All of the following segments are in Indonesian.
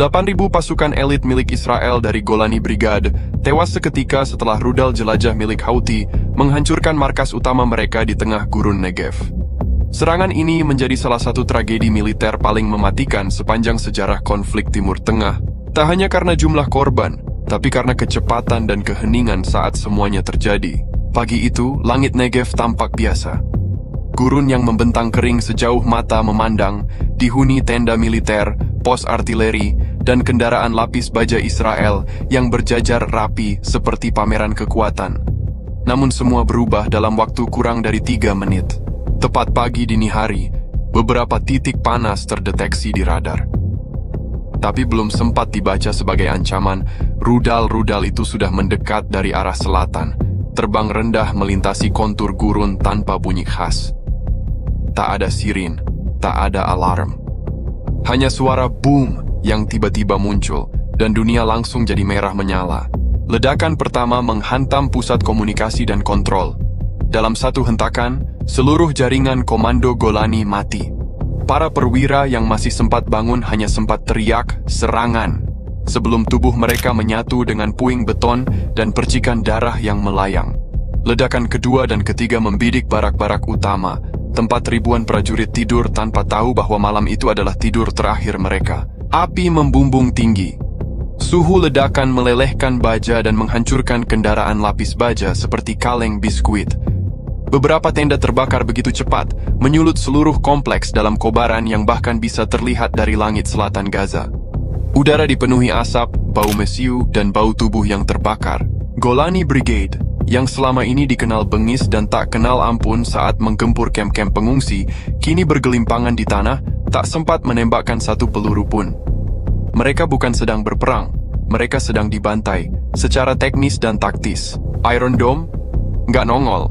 8.000 pasukan elit milik Israel dari Golani Brigade tewas seketika setelah rudal jelajah milik Houthi menghancurkan markas utama mereka di tengah gurun Negev. Serangan ini menjadi salah satu tragedi militer paling mematikan sepanjang sejarah konflik Timur Tengah, tak hanya karena jumlah korban, tapi karena kecepatan dan keheningan saat semuanya terjadi. Pagi itu, langit Negev tampak biasa. Gurun yang membentang kering sejauh mata memandang, dihuni tenda militer, pos artileri, dan kendaraan lapis baja Israel yang berjajar rapi seperti pameran kekuatan. Namun semua berubah dalam waktu kurang dari 3 menit. Tepat pagi dini hari, beberapa titik panas terdeteksi di radar. Tapi belum sempat dibaca sebagai ancaman, rudal-rudal itu sudah mendekat dari arah selatan, terbang rendah melintasi kontur gurun tanpa bunyi khas. Tak ada sirin, tak ada alarm. Hanya suara boom yang tiba-tiba muncul, dan dunia langsung jadi merah menyala. Ledakan pertama menghantam pusat komunikasi dan kontrol. Dalam satu hentakan, seluruh jaringan komando Golani mati. Para perwira yang masih sempat bangun hanya sempat teriak, "Serangan!" sebelum tubuh mereka menyatu dengan puing beton dan percikan darah yang melayang. Ledakan kedua dan ketiga membidik barak-barak utama, tempat ribuan prajurit tidur tanpa tahu bahwa malam itu adalah tidur terakhir mereka. Api membumbung tinggi. Suhu ledakan melelehkan baja dan menghancurkan kendaraan lapis baja seperti kaleng biskuit. Beberapa tenda terbakar begitu cepat, menyulut seluruh kompleks dalam kobaran yang bahkan bisa terlihat dari langit selatan Gaza. Udara dipenuhi asap, bau mesiu, dan bau tubuh yang terbakar. Golani Brigade, yang selama ini dikenal bengis dan tak kenal ampun saat menggempur kem-kem pengungsi, kini bergelimpangan di tanah, tak sempat menembakkan satu peluru pun. Mereka bukan sedang berperang, mereka sedang dibantai, secara teknis dan taktis. Iron Dome? Nggak nongol.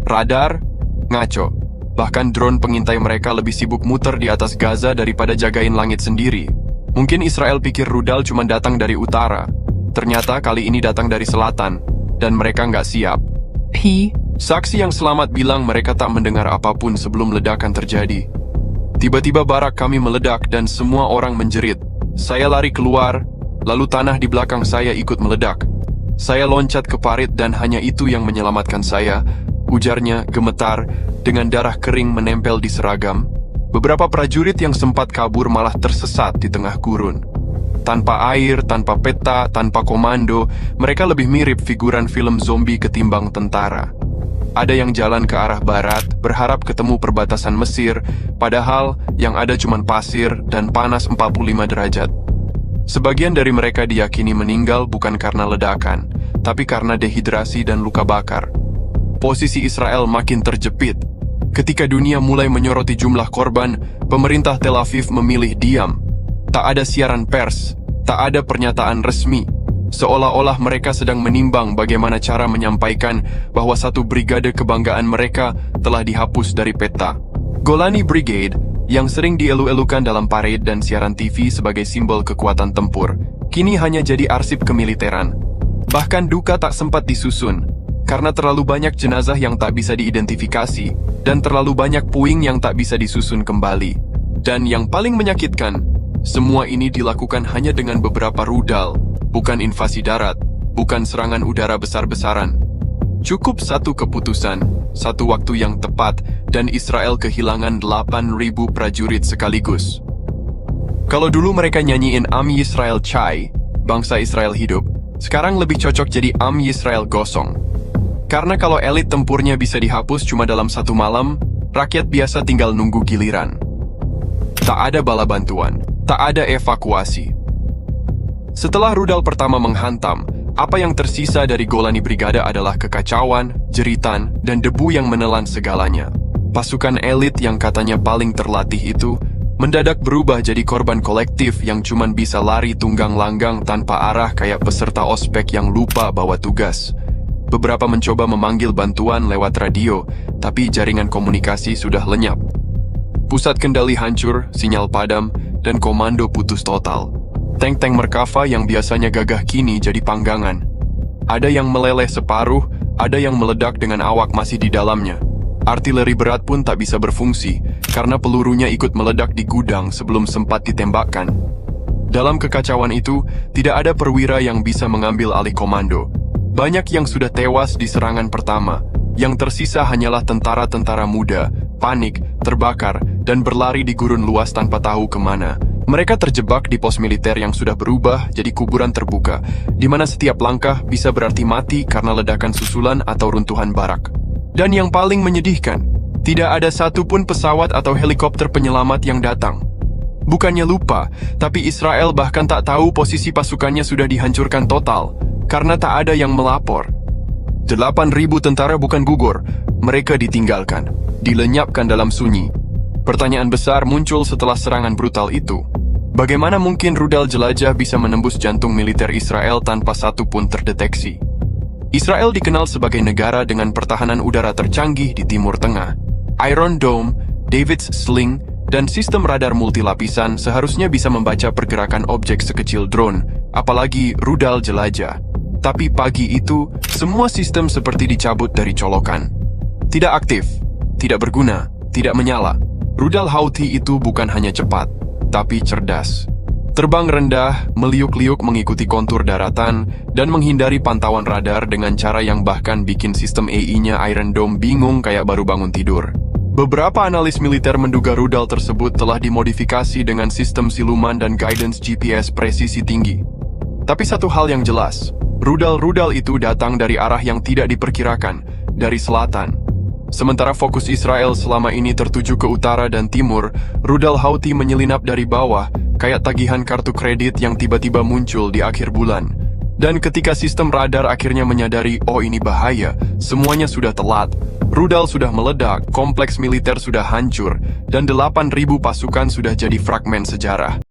Radar? Ngaco. Bahkan drone pengintai mereka lebih sibuk muter di atas Gaza daripada jagain langit sendiri. Mungkin Israel pikir rudal cuma datang dari utara. Ternyata kali ini datang dari selatan, dan mereka nggak siap. Saksi yang selamat bilang mereka tak mendengar apapun sebelum ledakan terjadi. Tiba-tiba barak kami meledak dan semua orang menjerit. Saya lari keluar, lalu tanah di belakang saya ikut meledak. Saya loncat ke parit dan hanya itu yang menyelamatkan saya, ujarnya gemetar dengan darah kering menempel di seragam. Beberapa prajurit yang sempat kabur malah tersesat di tengah gurun. Tanpa air, tanpa peta, tanpa komando, mereka lebih mirip figuran film zombie ketimbang tentara. Ada yang jalan ke arah barat, berharap ketemu perbatasan Mesir, padahal yang ada cuma pasir dan panas 45 derajat. Sebagian dari mereka diyakini meninggal bukan karena ledakan, tapi karena dehidrasi dan luka bakar. Posisi Israel makin terjepit. Ketika dunia mulai menyoroti jumlah korban, pemerintah Tel Aviv memilih diam. Tak ada siaran pers, tak ada pernyataan resmi. Seolah-olah mereka sedang menimbang bagaimana cara menyampaikan bahwa satu brigade kebanggaan mereka telah dihapus dari peta. Golani Brigade, yang sering dielu-elukan dalam parade dan siaran TV sebagai simbol kekuatan tempur, kini hanya jadi arsip kemiliteran. Bahkan duka tak sempat disusun, karena terlalu banyak jenazah yang tak bisa diidentifikasi, dan terlalu banyak puing yang tak bisa disusun kembali. Dan yang paling menyakitkan, semua ini dilakukan hanya dengan beberapa rudal, bukan invasi darat, bukan serangan udara besar-besaran. Cukup satu keputusan, satu waktu yang tepat, dan Israel kehilangan 8.000 prajurit sekaligus. Kalau dulu mereka nyanyiin Am Yisrael Chai, bangsa Israel hidup, sekarang lebih cocok jadi Am Yisrael Gosong. Karena kalau elit tempurnya bisa dihapus cuma dalam satu malam, rakyat biasa tinggal nunggu giliran. Tak ada bala bantuan, tak ada evakuasi. Setelah rudal pertama menghantam, apa yang tersisa dari Golani Brigade adalah kekacauan, jeritan, dan debu yang menelan segalanya. Pasukan elit yang katanya paling terlatih itu mendadak berubah jadi korban kolektif yang cuman bisa lari tunggang langgang tanpa arah kayak peserta ospek yang lupa bawa tugas. Beberapa mencoba memanggil bantuan lewat radio, tapi jaringan komunikasi sudah lenyap. Pusat kendali hancur, sinyal padam, dan komando putus total. Tank-tank Merkava yang biasanya gagah kini jadi panggangan. Ada yang meleleh separuh, ada yang meledak dengan awak masih di dalamnya. Artileri berat pun tak bisa berfungsi, karena pelurunya ikut meledak di gudang sebelum sempat ditembakkan. Dalam kekacauan itu, tidak ada perwira yang bisa mengambil alih komando. Banyak yang sudah tewas di serangan pertama. Yang tersisa hanyalah tentara-tentara muda, panik, terbakar, dan berlari di gurun luas tanpa tahu kemana. Mereka terjebak di pos militer yang sudah berubah jadi kuburan terbuka, di mana setiap langkah bisa berarti mati karena ledakan susulan atau runtuhan barak. Dan yang paling menyedihkan, tidak ada satupun pesawat atau helikopter penyelamat yang datang. Bukannya lupa, tapi Israel bahkan tak tahu posisi pasukannya sudah dihancurkan total, karena tak ada yang melapor. 8.000 tentara bukan gugur, mereka ditinggalkan, dilenyapkan dalam sunyi. Pertanyaan besar muncul setelah serangan brutal itu. Bagaimana mungkin rudal jelajah bisa menembus jantung militer Israel tanpa satu pun terdeteksi? Israel dikenal sebagai negara dengan pertahanan udara tercanggih di Timur Tengah. Iron Dome, David's Sling, dan sistem radar multilapisan seharusnya bisa membaca pergerakan objek sekecil drone, apalagi rudal jelajah. Tapi pagi itu, semua sistem seperti dicabut dari colokan. Tidak aktif, tidak berguna, tidak menyala. Rudal Houthi itu bukan hanya cepat, tapi cerdas. Terbang rendah, meliuk-liuk mengikuti kontur daratan, dan menghindari pantauan radar dengan cara yang bahkan bikin sistem AI-nya Iron Dome bingung kayak baru bangun tidur. Beberapa analis militer menduga rudal tersebut telah dimodifikasi dengan sistem siluman dan guidance GPS presisi tinggi. Tapi satu hal yang jelas, rudal-rudal itu datang dari arah yang tidak diperkirakan, dari selatan. Sementara fokus Israel selama ini tertuju ke utara dan timur, rudal Houthi menyelinap dari bawah, kayak tagihan kartu kredit yang tiba-tiba muncul di akhir bulan. Dan ketika sistem radar akhirnya menyadari, oh ini bahaya, semuanya sudah telat. Rudal sudah meledak, kompleks militer sudah hancur, dan 8.000 pasukan sudah jadi fragmen sejarah.